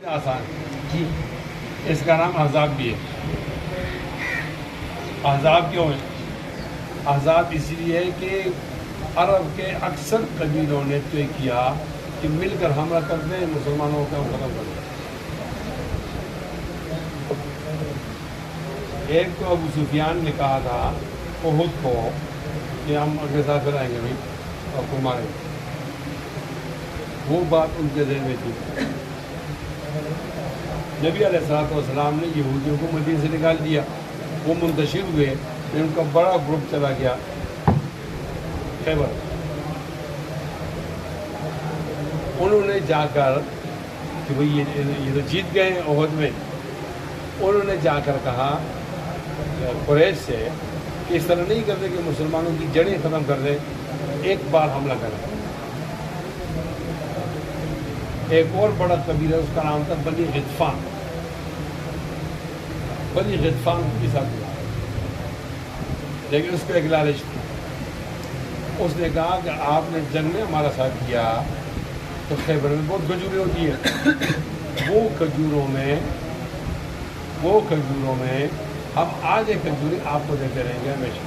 آسان جی، اس کا نام احزاب بھی ہے۔ احزاب کیوں ہے؟ احزاب اس لیے ہے کہ عرب کے اکثر قبیلوں نے طے کیا کہ مل کر حملہ کر دیں، مسلمانوں کو ختم کر دیں۔ ایک تو ابو سفیان نے کہا تھا احد کو کہ ہم اگلے ساتھ پھر آئیں گے بھائی اور کو ماریں گے، وہ بات ان کے ذہن میں تھی۔ نبی علیہ السلام نے یہودیوں کو مدینے سے نکال دیا، وہ منتشر ہوئے، پھر ان کا بڑا گروپ چلا گیا خیبر۔ انہوں نے جا کر کہ بھئی یہ تو جیت گئے ہیں احد میں، انہوں نے جا کر کہا قریش سے کہ اس طرح نہیں کرتے کہ مسلمانوں کی جڑیں ختم کر دیں، ایک بار حملہ کریں۔ ایک اور بڑا قبیلہ اس کا نام تھا بنی غطفان۔ بنی غطفان کے ساتھ ہوا، لیکن اس کو ایک لالچ تھی۔ اس نے کہا کہ آپ نے جنگ میں ہمارا ساتھ کیا تو خیبر میں بہت کھجوریں ہوتی ہیں، وہ کھجوروں میں ہم آدھے کھجوریں آپ کو دیتے رہیں گے ہمیشہ۔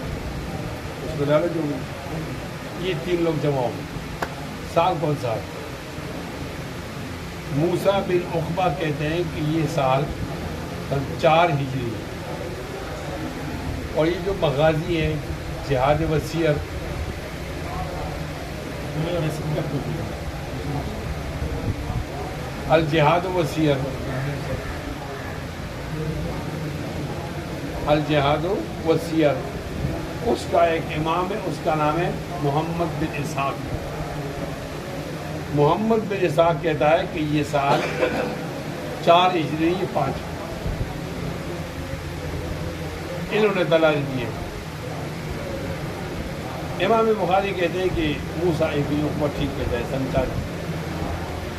اس کو لالچ ہوگی۔ یہ تین لوگ جمع ہوں گے۔ سال کون سال؟ موسیٰ بن عقبہ کہتے ہیں کہ یہ سال 4 ہجری ہے، اور یہ جو مغازی ہیں جہاد وسیر، الجہاد وسیر، الجہاد وسیر، اس کا ایک امام ہے، اس کا نام ہے محمد بن اسحاق۔ محمد بن اسحاق کہتا ہے کہ یہ سال 4 ہجری 5، انہوں نے دلائل دیے۔ امام بخاری کہتے ہیں کہ موسیٰ ابن عقبہ ٹھیک کہتا ہے سن 4،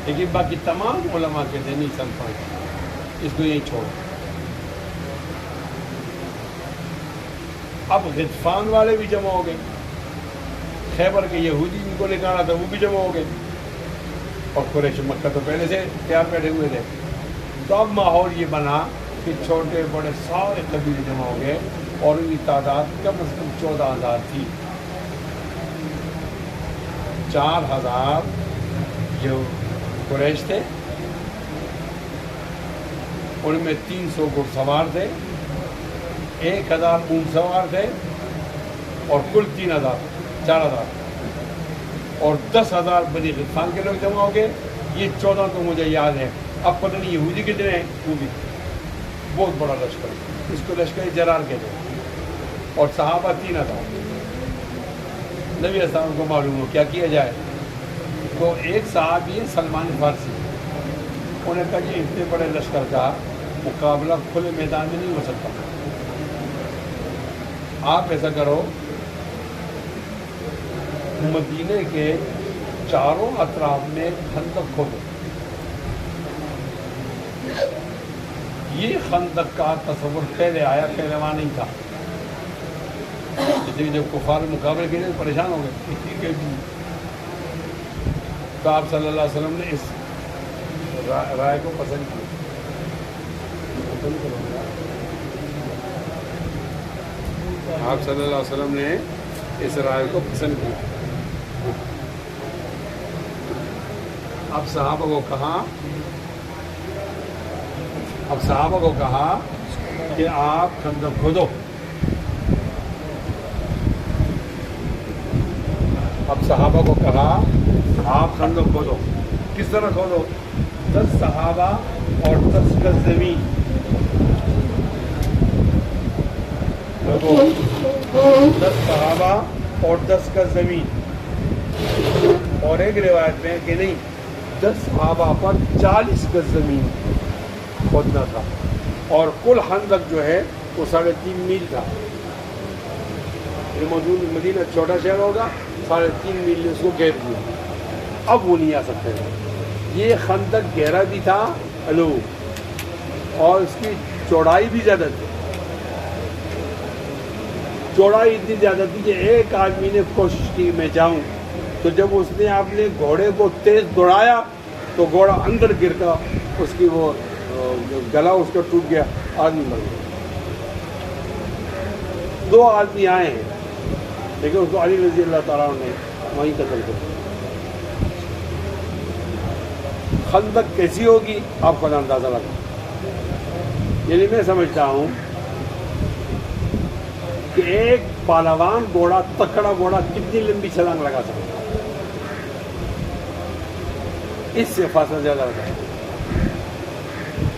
لیکن باقی تمام علماء کہتے ہیں نہیں سن 5، اس کو یہی چھوڑ۔ اب غطفان والے بھی جمع ہو گئے، خیبر کے یہودی ان کو نکالا تھا وہ بھی جمع ہو گئے، اور قریش مکہ تو پہلے سے تیار بیٹھے ہوئے تھے۔ تو اب ماحول یہ بنا کہ چھوٹے بڑے سارے قبیلے جمع ہو گئے، اور ان کی تعداد کم از کم 14,000 تھی۔ 4,000 جو قریش تھے، ان میں 300 گھڑ سوار تھے، 1,000 اونٹ سوار تھے، اور کل 4,000 اور 10,000 بنی غطفان کے لوگ جمع ہو گئے۔ یہ 14 تو مجھے یاد ہے، اب پتہ نہیں یہودی کتنے ہیں، وہ بھی بہت بڑا لشکر، اس کو لشکر جرار کہتے ہیں، اور صحابہ 3,000۔ نبی علیہ السلام کو معلوم ہو کیا کیا جائے، تو ایک صحابی ہے سلمان فارسی، انہوں نے کہا یہ اتنے بڑے لشکر کا مقابلہ کھلے میدان میں نہیں ہو سکتا، آپ ایسا کرو مدینے کے چاروں اطراف میں خندق کھودو۔ یہ خندق کا تصور پہلے آیا، پہلے وہاں نہیں تھا، جیسے جب کفار مقابلے کے لیے پریشان ہو گئے، تو آپ صلی اللہ علیہ وسلم نے اس رائے کو پسند کیا۔ آپ صلی اللہ علیہ وسلم نے اس رائے کو پسند کیا۔ اب صحابہ کو کہا کہ آپ خندق کھودو۔ اب صحابہ کو کہا آپ خندق کھودو۔ کس طرح کھودو؟ 10 صحابہ اور 10 گز زمین، 10 صحابہ اور 10 گز زمین، اور ایک روایت میں کہ نہیں 10 صحابہ پر 40 گز زمین کھودنا تھا، اور کل خندق جو ہے وہ 3.5 میل تھا۔ یہ مدینہ چھوٹا شہر ہوگا، 3.5 میل نے اس کو گھیر دیا، اب وہ نہیں آ سکتے تھے۔ یہ خندق گہرا بھی تھا اور اس کی چوڑائی بھی زیادہ تھی، چوڑائی اتنی زیادہ تھی کہ ایک آدمی نے کوشش کی میں جاؤں، تو جب اس نے اپنے گھوڑے کو تیز دوڑایا تو گھوڑا اندر گر اس کی وہ گلا اس کا ٹوٹ گیا، آدمی مر گیا۔ 2 آدمی آئے ہیں لیکن اس کو علی رضی اللہ تعالیٰ نے وہیں قتل کر دیا۔ خندق کیسی ہوگی آپ کو اندازہ لگا۔ یعنی میں سمجھتا ہوں کہ ایک پہلوان گھوڑا، تکڑا گھوڑا کتنی لمبی چھلانگ لگا سکتا ہے، اس سے فاصلہ زیادہ لگا،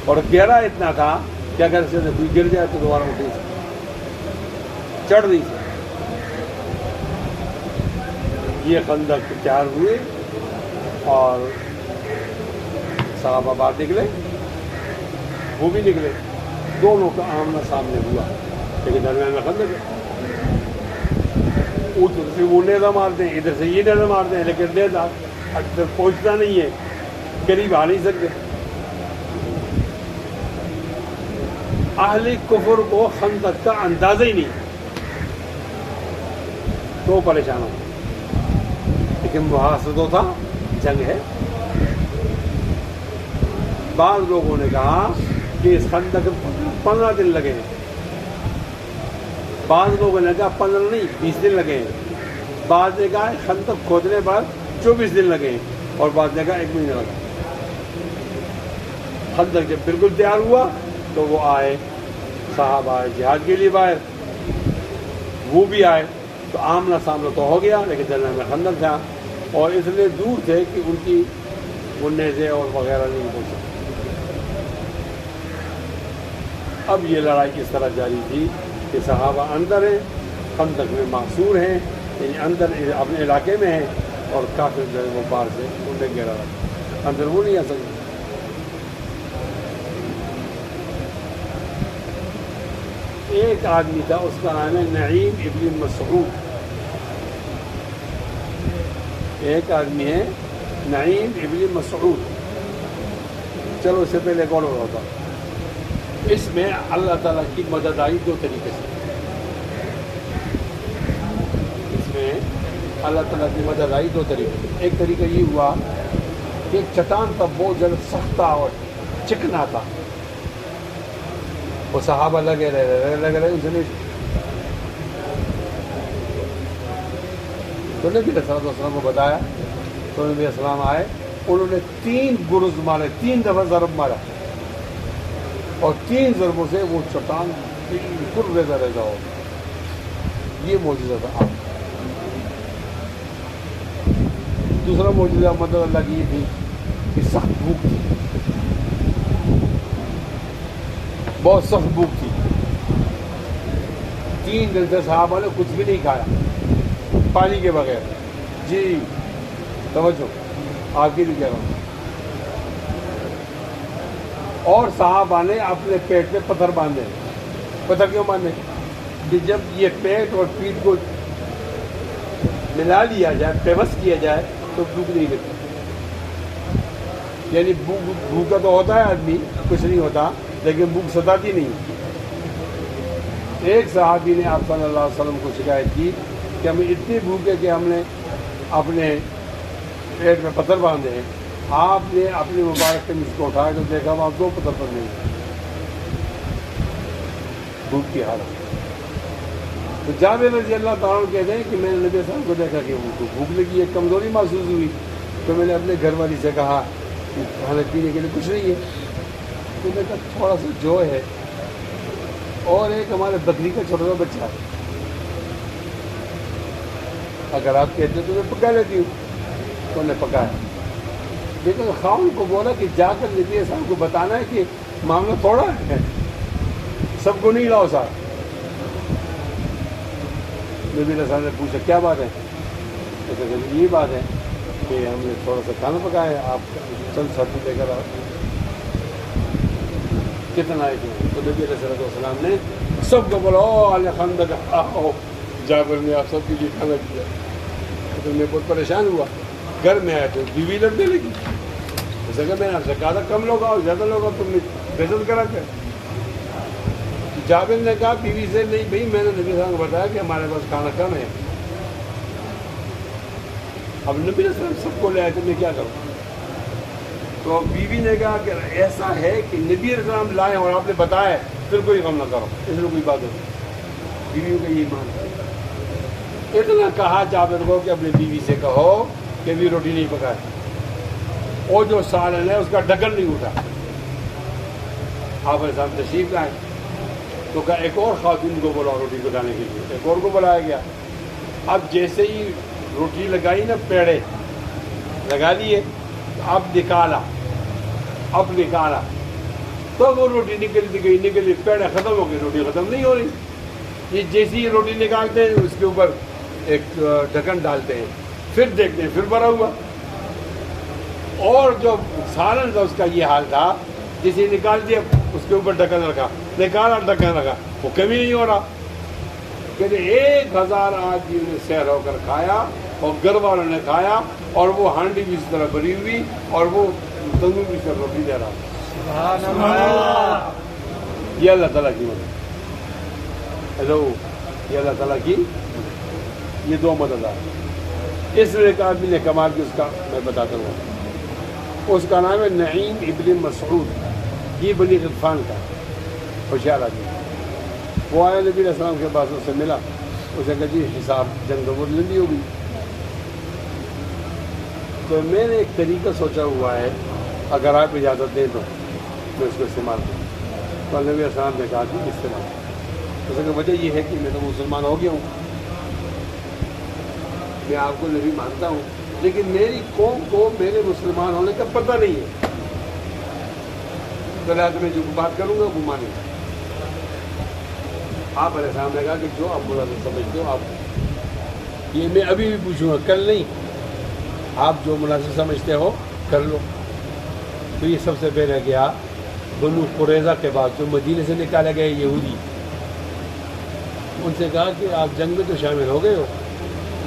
اور گہرا اتنا تھا کہ اگر اسے کوئی گر جائے تو دوبارہ اٹھ نہیں سکتا، چڑھ نہیں سکتا۔ یہ خندق تیار ہوئے اور صحابہ باہر نکلے، وہ بھی نکلے، دونوں کا آمنا سامنے ہوا، لیکن درمیان میں خندق ہے۔ ادھر سے وہ نیزہ مارتے ہیں، ادھر سے یہ نیزہ مارتے ہیں، لیکن نیزہ ادھر پہنچتا نہیں ہے، قریب آ نہیں سکتے۔ اہل کفر کو خندق کا اندازہ ہی نہیں، تو پریشان ہو، لیکن محاصرہ تو تھا، جنگ ہے۔ بعض لوگوں نے کہا کہ اس خندق 15 دن لگے ہیں، بعض لوگوں نے کہا 15 نہیں 20 دن لگے ہیں، بعض نے کہا خندق کھودنے پر 24 دن لگے ہیں، اور بعض نے کہا 1 مہینہ لگا۔ خندق جب بالکل تیار ہوا تو وہ آئے، صاحب آئے جہاد کے لیے باہر، وہ بھی آئے، تو آمنا سامنا تو ہو گیا، لیکن درمیان میں خندق تھا، اور اس لیے دور تھے کہ ان کی وہ نیزے اور وغیرہ نہیں ہو سکتے۔ اب یہ لڑائی کس طرح جاری تھی کہ صحابہ اندر ہیں، خندق میں محصور ہیں، یعنی اندر اپنے علاقے میں ہیں، اور کافر جو ہے وہ باہر سے انہیں گھیرا رکھا، اندر وہ نہیں آ سکتے۔ ایک آدمی تھا، اس کا نام ہے نعیم ابن مسعود، ایک آدمی ہے نعیم ابن مسعود۔ چلو اس سے پہلے کون ہوتا؟ اس میں اللہ تعالیٰ کی مدد آئی 2 طریقے سے۔ اس میں اللہ تعالیٰ کی مدد آئی 2 طریقے سے۔ ایک طریقہ یہ ہوا کہ ایک چٹان تھا، بہت زیادہ سخت تھا اور چکنا تھا، وہ صحابہ لگے رہے اسے نہیں، تو نبی صلی اللہ علیہ وسلم کو بتایا، تو نبی السلام آئے، انہوں نے 3 گرز مارے، 3 دفعہ ضرب مارا، اور 3 ضربوں سے وہ چٹان بالکل ریزہ ریزہ ہو گیا۔ یہ معجزہ تھا۔ دوسرا معجزہ مدد اللہ کی یہ تھی کہ سخت بھوک تھی، بہت سخت بھوک تھی، 3 دن سے صحابہ نے کچھ بھی نہیں کھایا، پانی کے بغیر۔ جی توجہ، آپ کی بھی کہہ رہا ہوں۔ اور صحابہ نے اپنے پیٹ میں پتھر باندھے۔ پتھر کیوں باندھے؟ کہ جب یہ پیٹ اور پیٹھ کو ملا لیا جائے، پیوست کیا جائے تو بھوک نہیں لگتی۔ یعنی بھوکا تو ہوتا ہے آدمی، کچھ نہیں ہوتا، لیکن بھوک ستاتی نہیں۔ ایک صحابی نے آپ صلی اللہ علیہ وسلم کو شکایت کی کہ ہمیں اتنی بھوک ہے کہ ہم نے اپنے پیٹ میں پتھر باندھے ہیں۔ آپ نے اپنی مبارک قمیص کو اٹھایا تو دیکھا وہاں 2 پتھر پر نہیں، بھوک کی حالت۔ تو جابر رضی اللہ تعالیٰ کہتے ہیں کہ میں نے نبی صلی اللہ علیہ وسلم کو دیکھا کہ ان کو بھوک لگی ہے، کمزوری محسوس ہوئی، تو میں نے اپنے گھر والی سے کہا کہ کھانے پینے کے لیے کچھ نہیں ہے، تو میں کہا تھوڑا سا جو ہے، اور ایک ہمارے بکری کا چھوٹا سا بچہ ہے، اگر آپ کہتے تو میں پکا لیتی ہوں، تو انہیں پکایا۔ لیکن خاون کو بولا کہ جا کر نبی صاحب کو بتانا ہے کہ معاملہ تھوڑا ہے، سب کو نہیں لاؤ ساتھ۔ نبی صاحب نے پوچھا کیا بات ہے؟ تو کہتے یہ بات ہے کہ ہم نے تھوڑا سا کھانا پکایا ہے، آپ چند ساتھی لے کر آؤ۔ کتنا ہے؟ تو نبی صلی اللہ علیہ وسلم نے سب کو بولا او علی خندق آؤ، جابر نے آپ سب کے لیے کھانا کیا۔ تو میں بہت پریشان ہوا، گھر میں آئے تو بیوی لڑنے لگی، جیسے کہ میں نے آپ سے کہا تھا کم لوگ آؤ، زیادہ لوگ آؤ، تم نے بےعزت کرا کر۔ جابر نے کہا بیوی سے نہیں بھائی، میں نے نبی صاحب کو بتایا کہ ہمارے پاس کھانا کم ہے۔ اب نبی صاحب سب کو لے آئے تو میں کیا کروں؟ تو بیوی نے کہا کہ ایسا ہے کہ نبی علیہ السلام لائے اور آپ نے بتایا پھر کوئی غم نہ کرو، اس میں کوئی بات نہیں. بیویوں کا یہ ایمان ہے. اتنا کہا جابر کو کہ اپنی بیوی سے کہو کہ بھی روٹی نہیں پکائے، اور جو سالن ہے اس کا ڈھکن نہیں اٹھا. آپ السلام تشریف لائے تو کہا ایک اور خاتون کو بلاؤ روٹی پکانے کے لیے. ایک اور کو بلایا گیا. اب جیسے ہی روٹی لگائی نا، پیڑے لگا لیے، اب نکالا تو وہ روٹی نکلتی گئی، پیڑے ختم ہو گئی، روٹی ختم نہیں ہو رہی. یہ جیسی روٹی نکالتے ہیں اس کے اوپر ایک ڈھکن ڈالتے ہیں، پھر دیکھتے ہیں پھر بھرا ہوا. اور جو سالن تھا اس کا یہ حال تھا، جسے نکال دیا اس کے اوپر ڈھکن رکھا، نکالا ڈھکن رکھا، وہ کمی نہیں ہو رہا. کہتے 1000 آدمیوں نے سیر ہو کر کھایا اور گھر والوں نے کھایا، اور وہ ہانڈی بھی اس طرح بھری ہوئی اور وہ تندور بھی سے روٹی دے رہا. یہ اللہ تعالیٰ کی مدد. ہیلو، یہ اللہ تعالیٰ کی یہ 2 مدد ہے. اس میں ایک آدمی نے کمال کی، اس کا میں بتاتا ہوں. اس کا نام ہے نعیم ابن مسعود، یہ بنی غطفان کا ہوشیار آدمی. وہ آیا نبی علیہ السلام کے پاس، اس سے ملا. اس نے کہا جی حساب جنگ بہت لمبی ہو گئی، تو میں نے ایک طریقہ سوچا ہوا ہے، اگر آپ اجازت دیں تو میں اس کو استعمال کروں. تو نبی علیہ السلام نے کہا کہ استعمال. اس کی وجہ یہ ہے کہ میں تو مسلمان ہو گیا ہوں، میں آپ کو نبی مانتا ہوں، لیکن میری قوم کو میرے مسلمان ہونے کا پتہ نہیں ہے. تو لہٰذا میں جو بات کروں گا وہ مانیں گا. آپ علیہ السلام نے کہا کہ جو آپ مناسب سمجھتے ہو آپ، یہ میں ابھی بھی پوچھوں گا، کل نہیں، آپ جو مناسب سمجھتے ہو کر لو. تو یہ سب سے پہلے گیا بنو قریظہ کے بعد جو مدینے سے نکالے گئے یہودی. ان سے کہا کہ آپ جنگ میں تو شامل ہو گئے ہو،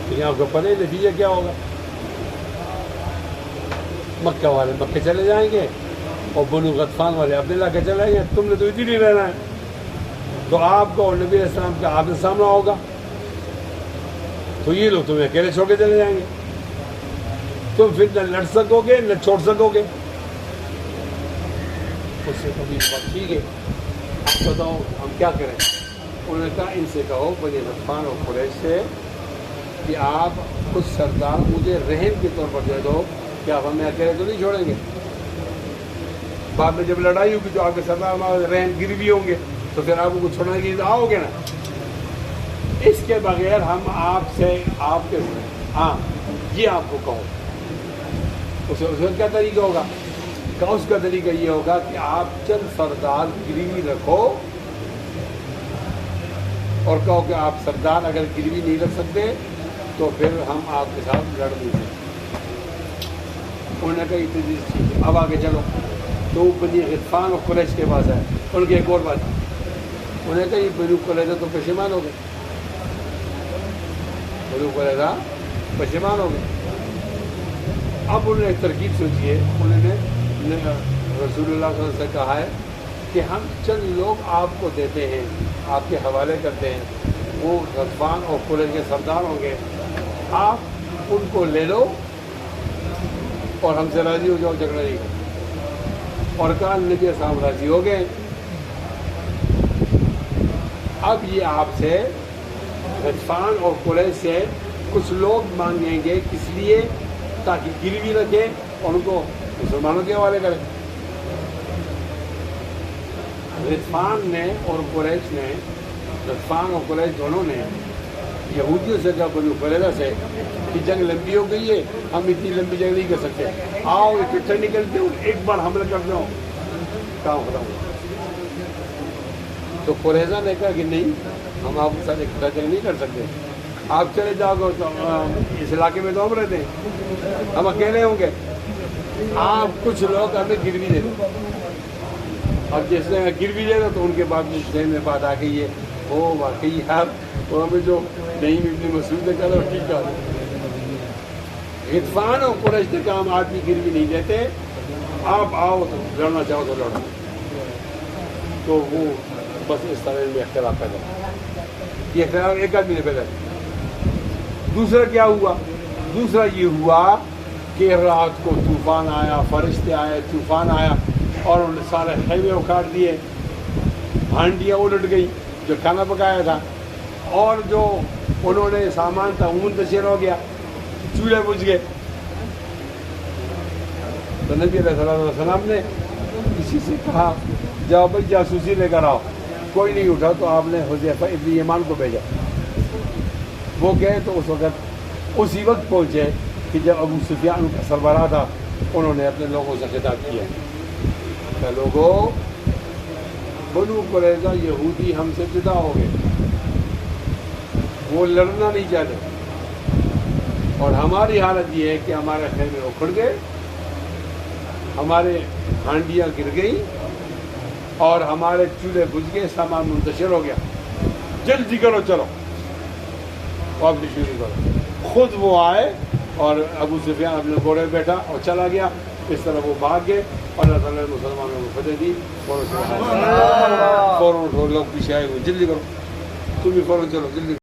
لیکن آپ کو پتہ ہے نتیجہ کیا ہوگا. مکہ والے مکہ چلے جائیں گے اور بنو غطفان والے اپنے علاقے چلے جائیں گے. تم نے تو ادھر ہی رہنا ہے. تو آپ کو اور نبی علیہ السلام کا آپ سے سامنا ہوگا، تو یہ لوگ تمہیں اکیلے چھوڑ کے چلے جائیں گے. تم پھر نہ لڑ سکو گے نہ چھوڑ سکو گے. اس سے کبھی بات ٹھیک ہے، آپ بتاؤ ہم کیا کریں. انہوں نے کہا ان سے کہو بنی غطفان اور قریش سے کہ آپ کچھ سردار مجھے رہن کے طور پر دے دو، کہ آپ ہمیں اکیلے تو نہیں چھوڑیں گے. بعد میں جب لڑائی ہوگی تو آپ کے سردار رہن گروی ہوں گے، تو پھر آپ کو چھوڑنے کی آؤ گے نا. اس کے بغیر ہم آپ سے آپ کے ہاں یہ آپ کو کہو. اس کا کیا طریقہ ہوگا؟ کہ اس کا طریقہ یہ ہوگا کہ آپ چند سردار گروی رکھو اور کہو کہ آپ سردار اگر گروی نہیں رکھ سکتے تو پھر ہم آپ کے ساتھ لڑ نہیں سکتے. انہوں نے کہا یہ تجویز ٹھیک ہے، اب آگے چلو. تو وہ بنی غطفان اور قریش کے پاس ہے. ان کی ایک اور بات، انہوں نے کہا یہ بنو قریظہ تو پشیمان ہو گئے، بنو قریظہ پشیمان ہو گئے. اب انہوں نے ایک ترکیب سوچی ہے. انہوں نے رسول اللہ صلی اللہ علیہ وسلم سے کہا ہے کہ ہم چند لوگ آپ کو دیتے ہیں، آپ کے حوالے کرتے ہیں، وہ غطفان اور قریش کے سردار ہوں گے، آپ ان کو لے لو اور ہم سے راضی ہو جاؤ، جھگڑا نہیں کرو. اور کہا نبی صاحب راضی ہو گئے. اب یہ آپ سے غطفان اور قریش سے کچھ لوگ مانگیں گے، کس لیے؟ تاکہ گروی رکھیں اور ان کو مسلمانوں کے حوالے کریں. غطفان نے اور قریش نے، غطفان اور قریش دونوں نے یہودیوں سے کہا بنو قریظہ سے کہ جنگ لمبی ہو گئی ہے، ہم اتنی لمبی جنگ نہیں کر سکتے، آؤ اکٹھے نکلتے ہو، ایک بار حملہ کرتے ہو، کام ختم ہو. تو قریظہ نے کہا کہ نہیں، ہم آپ کے ساتھ اکٹھا جنگ نہیں کر سکتے، آپ چلے جاؤ گے تو اس علاقے میں تو ہم رہتے ہیں، ہم اکیلے ہوں گے، آپ کچھ لوگ ہمیں گروی دے دو. اب جس نے گروی دے دو تو ان کے بعد ذہن میں بات آ گئی ہے، وہ واقعی یار وہ ہمیں جو نعیم ابن مسعود نے کہا ٹھیک ہے. غطفان اور قریش نے کہا ہم آدمی گروی نہیں دیتے، آپ آؤ تو لڑنا چاہو تو لڑو. تو وہ بس اس طرح میں اختلاف پیدا ہوا. یہ اختلاف ایک آدمی نے پیدا کیا. دوسرا کیا ہوا؟ دوسرا یہ ہوا کہ رات کو طوفان آیا، فرشتے آئے، طوفان آیا اور انہوں نے سارے خیمے اکھاڑ دیے، ہانڈیاں الٹ گئی جو کھانا پکایا تھا، اور جو انہوں نے سامان تھا وہ منتشر ہو گیا، چولہے بجھ گئے۔ تو نبی علیہ الصلوۃ والسلام نے کسی سے کہا جاؤ بھائی جاسوسی لے کر آؤ، کوئی نہیں اٹھا، تو آپ نے حذیفہ ابن یمان کو بھیجا، وہ گئے تو اس وقت اسی وقت پہنچے کہ جب ابو سفیان ان کا سربراہ تھا، انہوں نے اپنے لوگوں سے خطاب کیا کہ لوگوں، بنو قریظہ یہودی ہم سے جدا ہو گئے، وہ لڑنا نہیں چاہتے، اور ہماری حالت یہ ہے کہ ہمارے خیمے اکھڑ گئے، ہمارے ہانڈیاں گر گئیں اور ہمارے چولہے بجھ گئے، سامان منتشر ہو گیا، جلدی کرو چلو واپسی شروع کرو۔ خود وہ آئے اور ابو سفیان اپنے گھوڑے بیٹھا اور چلا گیا، اس طرح وہ بھاگ گئے، اللہ تعالیٰ نے مسلمانوں کو فتح دی۔ فوراً لوگ پیچھے آئے ہوئے، جلدی کرو، تم بھی فوراً چلو جلدی۔